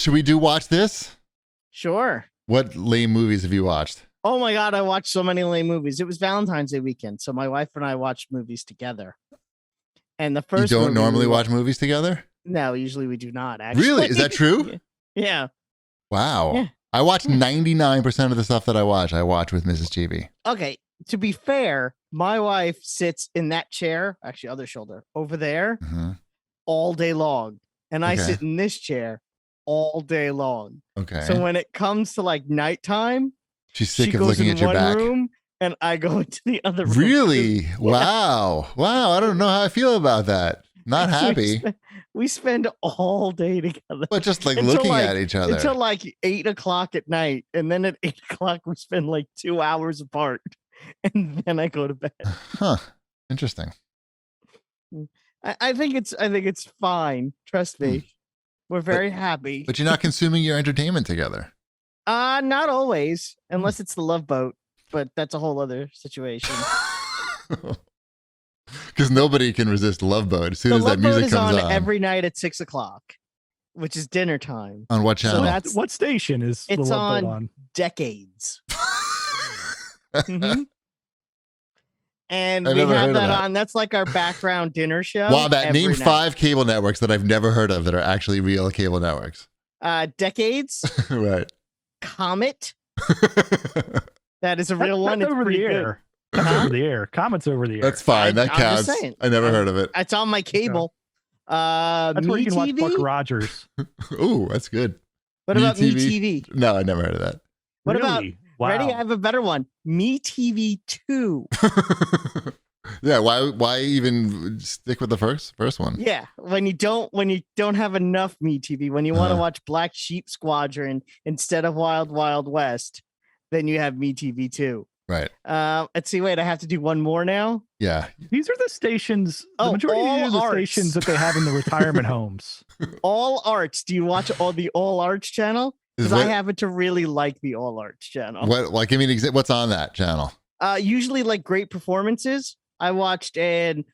should we watch this? Sure. What lame movies have you watched? Oh my God, I watched so many lame movies. It was Valentine's Day weekend, so my wife and I watched movies together. And the first You don't normally watch movies together? No, usually we do not, actually. Really? Is that true? Yeah. Wow. Yeah. I watch 99% of the stuff that I watch with Mrs. GB. Okay, to be fair, my wife sits in that chair, actually other shoulder, over there all day long. And I sit in this chair all day long. Okay. So when it comes to like nighttime, she's sick of looking at your back. Room, and I go into the other room. Really? Wow. Wow. I don't know how I feel about that. Not happy. We spend all day together. But just like looking at each other. Until like 8 o'clock at night. And then at 8 o'clock, we spend like 2 hours apart. And then I go to bed. Huh. Interesting. I think it's fine. Trust me. We're very happy. But you're not consuming your entertainment together. Not always, unless it's the Love Boat. But that's a whole other situation. Because nobody can resist Love Boat as soon as that music comes on. Every night at 6 o'clock, which is dinner time. On what channel? So that's what station is the Love Boat on? Decades. And we have that on. That's like our background dinner show. Wow, name 5 cable networks that I've never heard of that are actually real cable networks. Decades. Right. Comet. That is a real one. That's over the air. That's over the air. Comet's over the air. That's fine. That counts. I never heard of it. It's on my cable. That's where you can watch Buck Rogers. Ooh, that's good. What about MeTV? No, I never heard of that. What about ready? I have a better one. MeTV 2. Yeah, why even stick with the first one? Yeah, when you don't have enough MeTV, when you want to watch Black Sheep Squadron instead of Wild Wild West, then you have MeTV 2. Right. Let's see. Wait, I have to do one more now. Yeah. These are the stations. The majority of the stations that they have in the retirement homes. All Arts. Do you watch the All Arts channel? Because I happen to really like the All Arts channel. What? Like, give me an what's on that channel? Usually like great performances. I watched an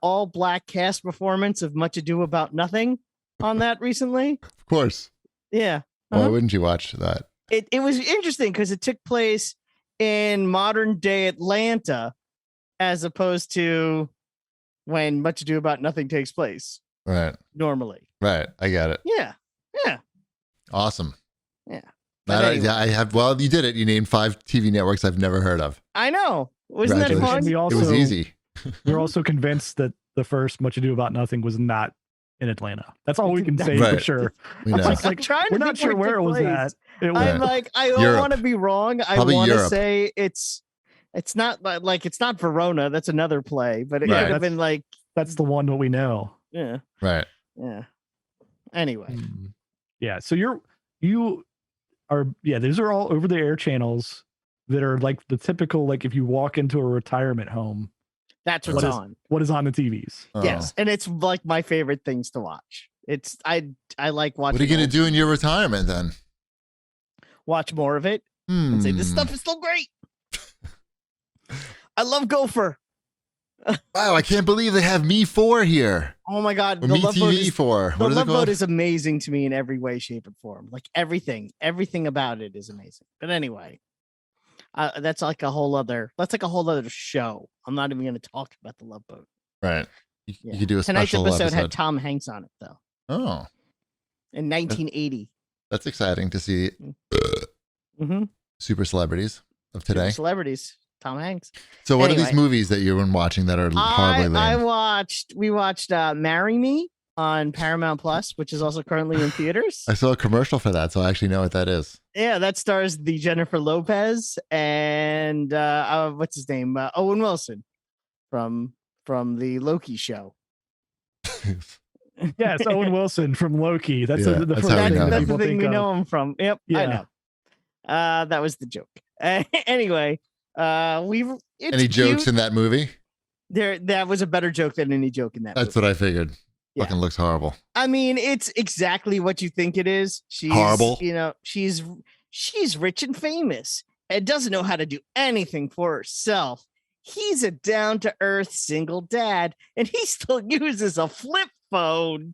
all black cast performance of Much Ado About Nothing on that recently. Of course. Yeah. Why wouldn't you watch that? It was interesting because it took place in modern day Atlanta as opposed to when Much Ado About Nothing takes place. Right. Normally. Right. I get it. Yeah. Yeah. Awesome. Yeah. Anyway. I have. Well, you did it. You named 5 TV networks I've never heard of. I know. Wasn't that fun? It was easy. We're also convinced that the first Much Ado About Nothing was not in Atlanta. That's all we can say for sure. We know. We're not sure where it was at. I'm like, I don't want to be wrong. I want to say it's not like it's not Verona. That's another play, but it could have been like that's the one that we know. Yeah. Right. Yeah. Anyway. Yeah. So you are these are all over the air channels that are like the typical, like if you walk into a retirement home, that's what's on. What is on the TVs? Oh. Yes, and it's like my favorite things to watch. It's I like watching. What are you gonna do in your retirement then? Watch more of it and say this stuff is still great. I love Gopher. Wow, I can't believe they have Me 4 here. Oh my God, the Love Boat is 4. The Love Boat is amazing to me in every way, shape, and form. Like everything about it is amazing. But anyway. That's like a whole other show. I'm not even going to talk about the Love Boat. Right. You could do a Tonight's special episode had Tom Hanks on it though. Oh. In 1980. That's exciting to see. Super celebrities of today. Super celebrities. Tom Hanks. So what are these movies that you've been watching that are horribly lame? We watched Marry Me on Paramount Plus, which is also currently in theaters. I saw a commercial for that, so I actually know what that is. Yeah, that stars the Jennifer Lopez and what's his name? Owen Wilson from the Loki show. Yes, Owen Wilson from Loki. That's the thing we know him from. Yep, yeah. I know. That was the joke. Anyway, any jokes in that movie? That was a better joke than any joke in that movie. That's what I figured. Yeah. Fucking looks horrible. I mean, it's exactly what you think it is. She's horrible. You know, she's rich and famous and doesn't know how to do anything for herself. He's a down-to-earth single dad, and he still uses a flip phone.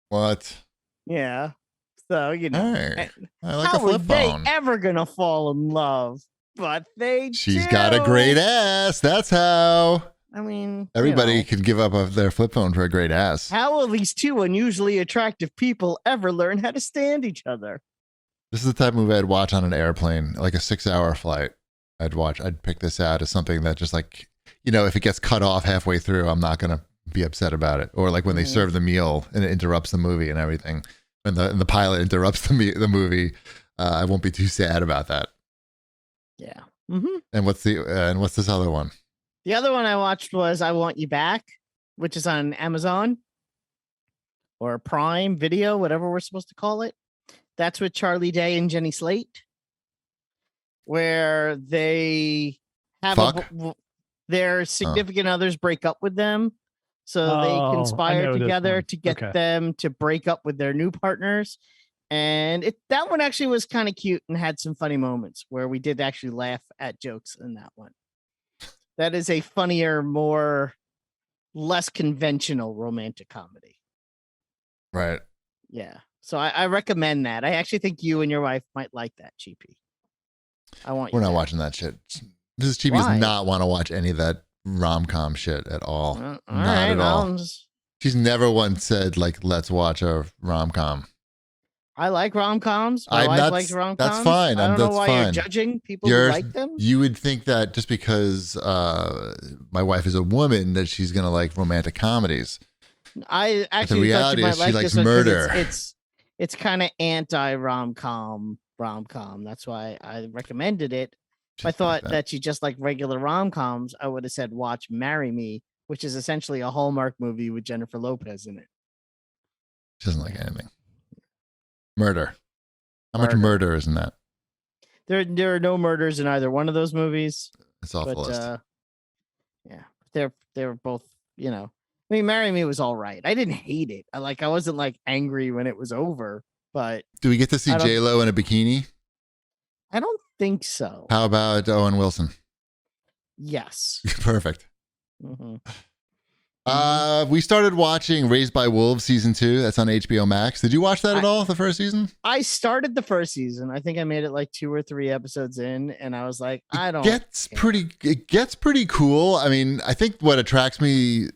What? Yeah. So, you know, Hey, I like a how were flip they phone. ever gonna fall in love? But they She's do. got a great ass. That's how. I mean, Everybody you know, could give up their flip phone for a great ass. how will these two unusually attractive people ever learn how to stand each other? This is the type of movie I'd watch on an airplane, like a 6-hour flight. I'd pick this out as something that just like, you know, if it gets cut off halfway through, I'm not going to be upset about it. Or like when they serve the meal and it interrupts the movie and everything. And the pilot interrupts the movie. I won't be too sad about that. Yeah. Mm-hmm. And what's this other one? The other one I watched was I Want You Back, which is on Amazon or Prime Video, whatever we're supposed to call it. That's with Charlie Day and Jenny Slate, where they have their significant others break up with them. So they conspire together to get them to break up with their new partners. And that one actually was kind of cute and had some funny moments where we did actually laugh at jokes in that one. That is a funnier, less conventional romantic comedy. Right. Yeah. So I recommend that. I actually think you and your wife might like that, Cheapy. We're not watching that shit. Mrs. Cheapy does not want to watch any of that rom-com shit at all. Not at all. She's never once said, like, let's watch a rom-com. I like rom-coms. My wife likes rom-coms. That's fine. I don't know why you're judging people who like them. You would think that just because my wife is a woman that she's going to like romantic comedies. I actually the reality is she likes murder. It's kind of anti-rom-com. That's why I recommended it. If I thought that you just like regular rom-coms, I would have said watch Marry Me, which is essentially a Hallmark movie with Jennifer Lopez in it. She doesn't like anything. Murder. How much murder is in that? There are no murders in either one of those movies. It's off the list. Yeah, they're both. You know, I mean, Marry Me was all right. I didn't hate it. I wasn't like angry when it was over. But do we get to see J-Lo in a bikini? I don't think so. How about Owen Wilson? Yes. Perfect. Mm-hmm. We started watching Raised by Wolves season 2. That's on HBO Max. Did you watch that at all? The first season? I started the first season. I think I made it like 2 or 3 episodes in, and I was like, It gets pretty cool. I mean, I think what attracts me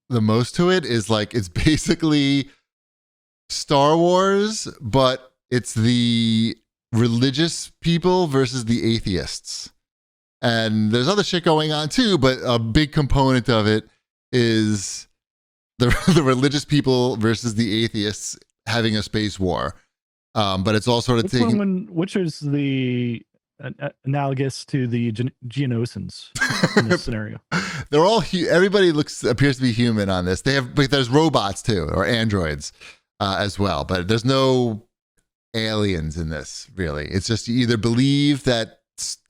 the most to it is like it's basically Star Wars, but it's the religious people versus the atheists. And there's other shit going on too, but a big component of it is the religious people versus the atheists having a space war. But it's all sort of which is the analogous to the Geonosians in this scenario. They're all everybody appears to be human on this. But there's robots too, or androids as well. But there's no aliens in this really. It's just you either believe that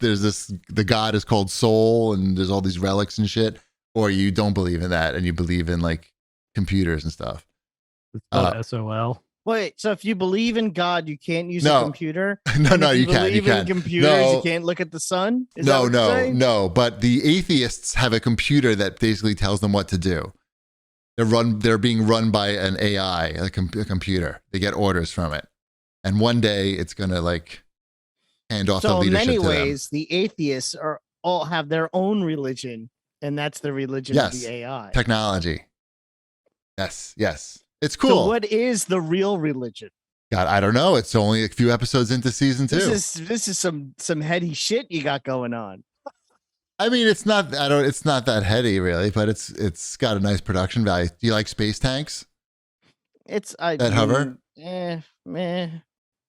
there's the god is called Soul and there's all these relics and shit, or you don't believe in that and you believe in like computers and stuff. It's called SOL. Wait, so if you believe in God, you can't use a computer? No, you can't. You in computers, you can't look at the sun? No. But the atheists have a computer that basically tells them what to do. They're being run by an AI, a computer. They get orders from it. And one day it's going to like hand off the leadership to them. So in many ways, the atheists all have their own religion, and that's the religion of the AI. Technology. Yes. It's cool. So what is the real religion? God, I don't know. It's only a few episodes into season 2. This is some heady shit you got going on. I mean, it's not that heady really, but it's got a nice production value. Do you like space tanks? That hover? Meh.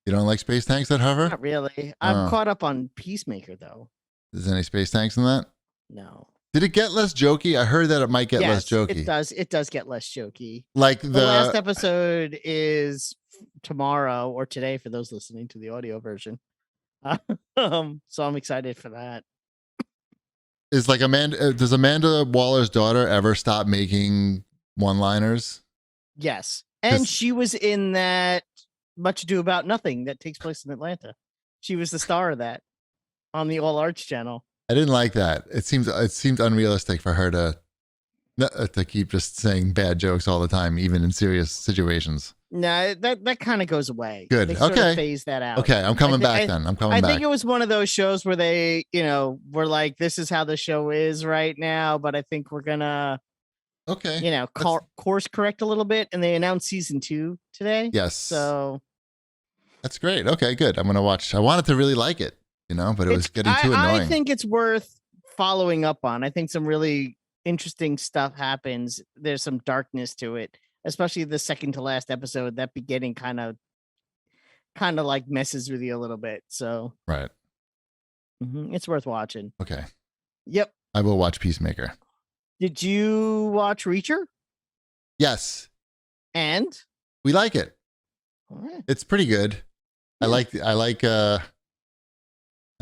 You don't like space tanks that hover? Not really. I'm caught up on Peacemaker though. Is there any space tanks in that? No. Did it get less jokey? I heard that it might get less jokey. It does. It does get less jokey. Like the last episode is tomorrow or today for those listening to the audio version. So I'm excited for that. Is like does Amanda Waller's daughter ever stop making one-liners? Yes. And she was in that Much Ado About Nothing that takes place in Atlanta. She was the star of that on the All Arts channel. I didn't like that. It seemed unrealistic for her to keep just saying bad jokes all the time, even in serious situations. No, that kind of goes away. Good. They sort Okay. of phase that out. Okay, I'm coming back I then. I'm coming I back. think it was one of those shows where they, were like, this is how the show is right now, but I think we're gonna, Okay. course correct a little bit, and they announced season 2 today. Yes. So That's great. Okay, good. I'm gonna watch. I wanted to really like it, but it was getting too annoying. I think it's worth following up on. I think some really interesting stuff happens. There's some darkness to it, especially the second to last episode. That beginning kind of like messes with you a little bit. So Right. it's worth watching. Okay. Yep. I will watch Peacemaker. Did you watch Reacher? Yes. And We like it. all right. It's pretty good. Yeah. I like I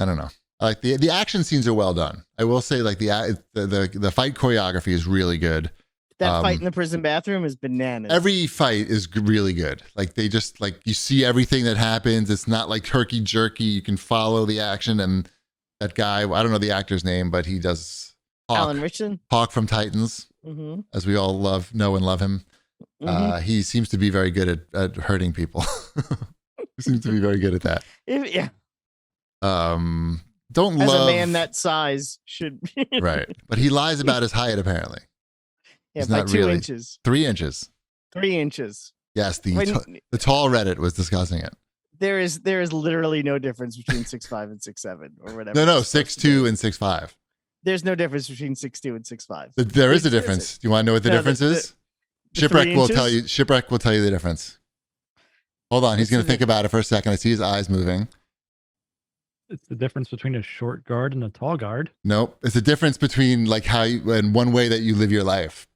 don't know. I like the action scenes are well done. I will say like the fight choreography is really good. That fight in the prison bathroom is bananas. Every fight is really good. Like they just like you see everything that happens. It's not like herky jerky. You can follow the action. And that guy, I don't know the actor's name, but he does Alan Richardson, Hawk from Titans, as we all know and love him. He seems to be very good at hurting people. He seems to be very good at that. Yeah. Don't As love a man that size should. right, but he lies about his height apparently. Yeah, He's by not 2 really. inches. 3 inches. 3 inches. Yes, the tall Reddit was discussing it. There is literally no difference between 6'5" and 6'7" or whatever. No, 6'2" and 6'5". There's no difference between 6'2" and 6'5". There is a difference. Do you want to know what the difference is? The Shipwreck 3 will inches? tell you. Shipwreck will tell you the difference. Hold on, he's going to think about it for a second. I see his eyes moving. It's the difference between a short guard and a tall guard. Nope, it's the difference between like how you and one way that you live your life.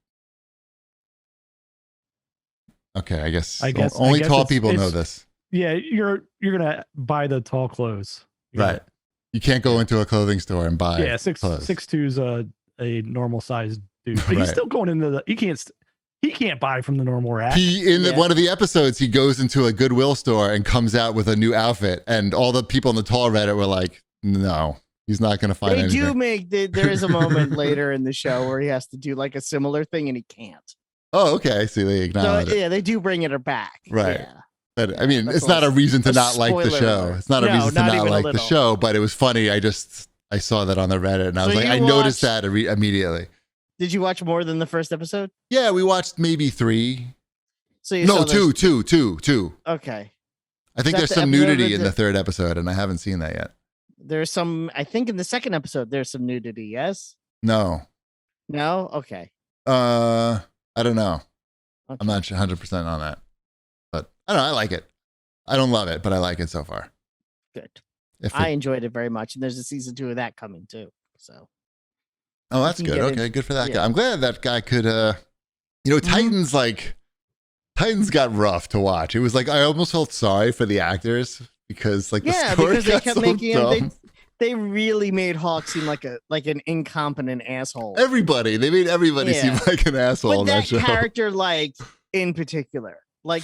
Okay, I guess only tall people know this. Yeah, you're gonna buy the tall clothes, right? You can't go into a clothing store and buy. Yeah, 6'2" a normal sized dude, but he's still going into the. He can't buy from the normal rack. One of the episodes, he goes into a Goodwill store and comes out with a new outfit, and all the people on the tall Reddit were like, "No, he's not going to find anything." They do make there is a moment later in the show where he has to do like a similar thing and he can't. Oh, okay. See, they acknowledge it. Yeah, they do bring it back. Right. Yeah. But I mean, it's not a reason to not like the show. Alert. It's not a reason to not like the show, but it was funny. I saw that on the Reddit and I was like, I noticed that immediately. Did you watch more than the first episode? Yeah, we watched maybe 3. So you no, two. Okay. I think there's some nudity in the third episode, and I haven't seen that yet. There's some. I think in the second episode there's some nudity. Yes. No. No. Okay. I don't know. Okay. I'm not 100% on that, but I don't know. I like it. I don't love it, but I like it so far. Good. I enjoyed it very much, and there's a season 2 of that coming too. So. Oh, that's good. Okay, good for that guy. I'm glad that guy could. Titans got rough to watch. It was like I almost felt sorry for the actors because the story because they kept making dumb. They really made Hawk seem like an incompetent asshole. They made everybody seem like an asshole. But that show. character, in particular,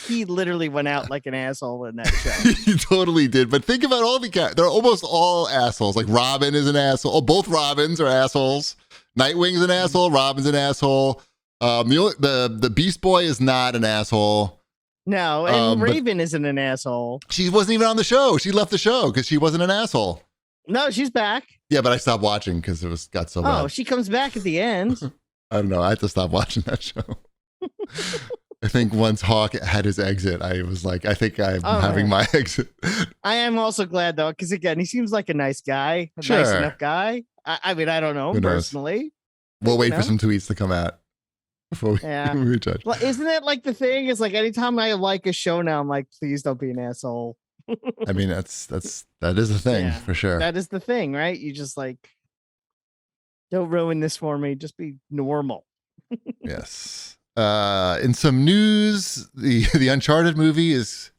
he literally went out like an asshole in that show. He totally did. But think about all the characters. They're almost all assholes. Like Robin is an asshole. Oh, both Robins are assholes. Nightwing's an asshole. Robin's an asshole. The Beast Boy is not an asshole. No, and Raven isn't an asshole. She wasn't even on the show. She left the show because she wasn't an asshole. No, she's back. Yeah, but I stopped watching because it got so bad. Oh, she comes back at the end. I don't know. I had to stop watching that show. I think once Hawk had his exit, I was like, I think I'm having my exit. I am also glad though, because again, he seems like a nice guy, nice enough guy. I mean, I don't know him personally. We'll wait for some tweets to come out before we judge. Well, isn't it like the thing? It's like anytime I like a show now, I'm like, please don't be an asshole. I mean, that is a thing for sure. That is the thing, right? You just don't ruin this for me. Just be normal. Yes. In some news, the Uncharted movie is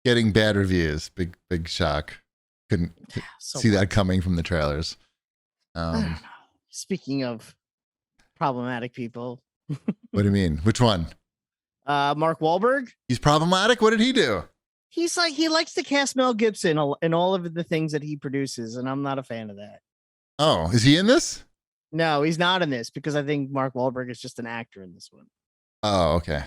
getting bad reviews. Big shock. Couldn't see that coming from the trailers. Speaking of problematic people. What do you mean? Which one? Mark Wahlberg. He's problematic? What did he do? He likes to cast Mel Gibson in all of the things that he produces, and I'm not a fan of that. Oh, is he in this? No, he's not in this because I think Mark Wahlberg is just an actor in this one. Oh, okay.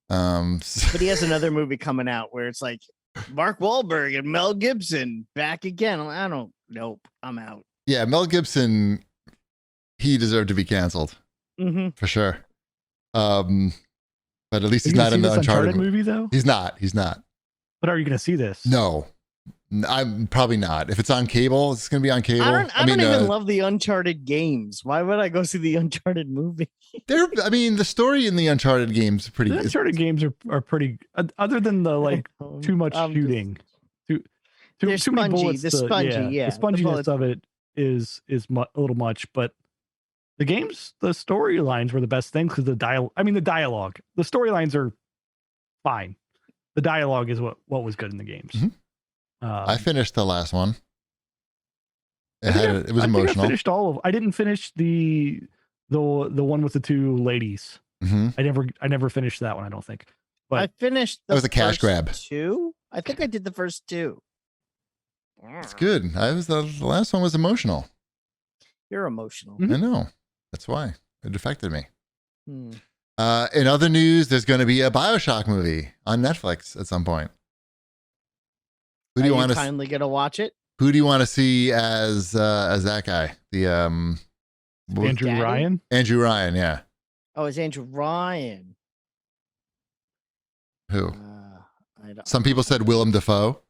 But he has another movie coming out where it's like Mark Wahlberg and Mel Gibson back again. I don't. Nope. I'm out. Yeah, Mel Gibson, he deserved to be canceled for sure. But at least he's not in the Uncharted movie, though. He's not. But are you going to see this? No, I'm probably not. If it's on cable, it's going to be on cable. I don't even love the Uncharted games. Why would I go see the Uncharted movie? The story in the Uncharted games are pretty. The Uncharted games are pretty. Other than the too much shooting, too many bullets. The sponginess of it is a little much. But the games, the storylines were the best things because the dialogue. The storylines are fine. The dialogue is what was good in the games. I finished the last one. It was emotional. I finished all of. I didn't finish the one with the two ladies. I never finished that one. I don't think. But I finished. That was a cash grab. 2. I think I did the first 2. It's good. The last one was emotional. You're emotional. I know. That's why it affected me. In other news, there's going to be a Bioshock movie on Netflix at some point. Who do you want to kindly gonna watch it? Who do you want to see as that guy? The Andrew Ryan. Andrew Ryan, yeah. Oh, it's Andrew Ryan. Who? Some people said Willem Dafoe.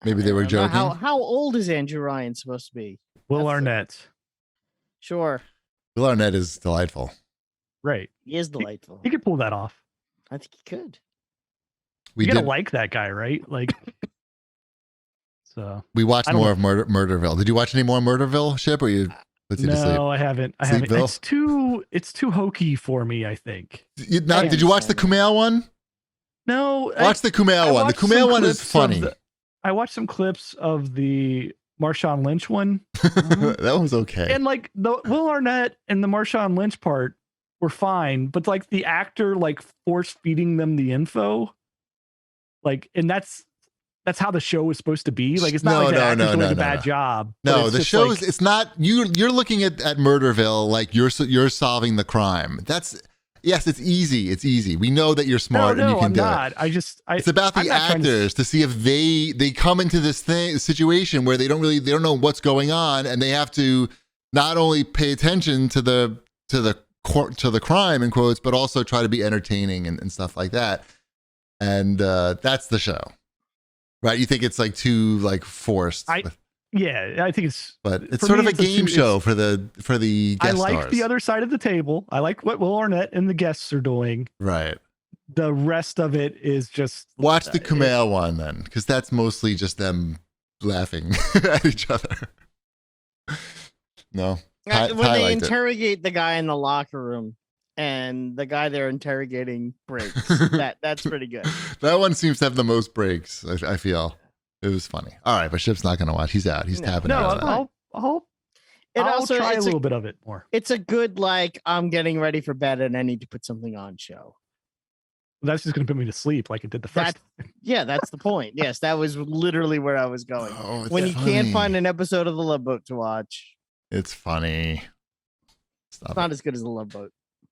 Maybe they were joking. How old is Andrew Ryan supposed to be? Will Arnett. Sure. Will Arnett is delightful. Right. He is delightful. He could pull that off. I think he could. You gotta like that guy, right? So we watched more of Murderville. Did you watch any more Murderville, Ship, or you put you to sleep? No, I haven't. It's too hokey for me, I think. Did you watch the Kumail one? No. Watch the Kumail one. The Kumail one is funny. I watched some clips of the Marshawn Lynch one. That was okay. And the Will Arnett and the Marshawn Lynch part were fine, but the actor force feeding them the info. And that's how the show is supposed to be. It's not the actor's doing a bad job. No, the show is. It's not. You're looking at Murderville you're solving the crime. Yes, it's easy. It's easy. We know that you're smart and you can do it. It's about the actors to see if they come into this situation where they don't know what's going on, and they have to not only pay attention to the crime in quotes, but also try to be entertaining and stuff like that. And that's the show, right? You think it's too forced? I think it's. But it's sort of a game show for the guest I like stars. The other side of the table. I like what Will Arnett and the guests are doing. Right. The rest of it is just watch the Kumail one then, because that's mostly just them laughing at each other. No. When they interrogate the guy in the locker room. And the guy they're interrogating breaks. That's pretty good. That one seems to have the most breaks. I feel it was funny. All right, but Ship's not going to watch. He's out. He's tapping out. I'll try a little bit of it more. It's a good I'm getting ready for bed and I need to put something on show. That's just going to put me to sleep like it did the first. Yeah, that's the point. Yes, that was literally where I was going. When you can't find an episode of The Love Boat to watch, it's funny. It's not as good as The Love Boat.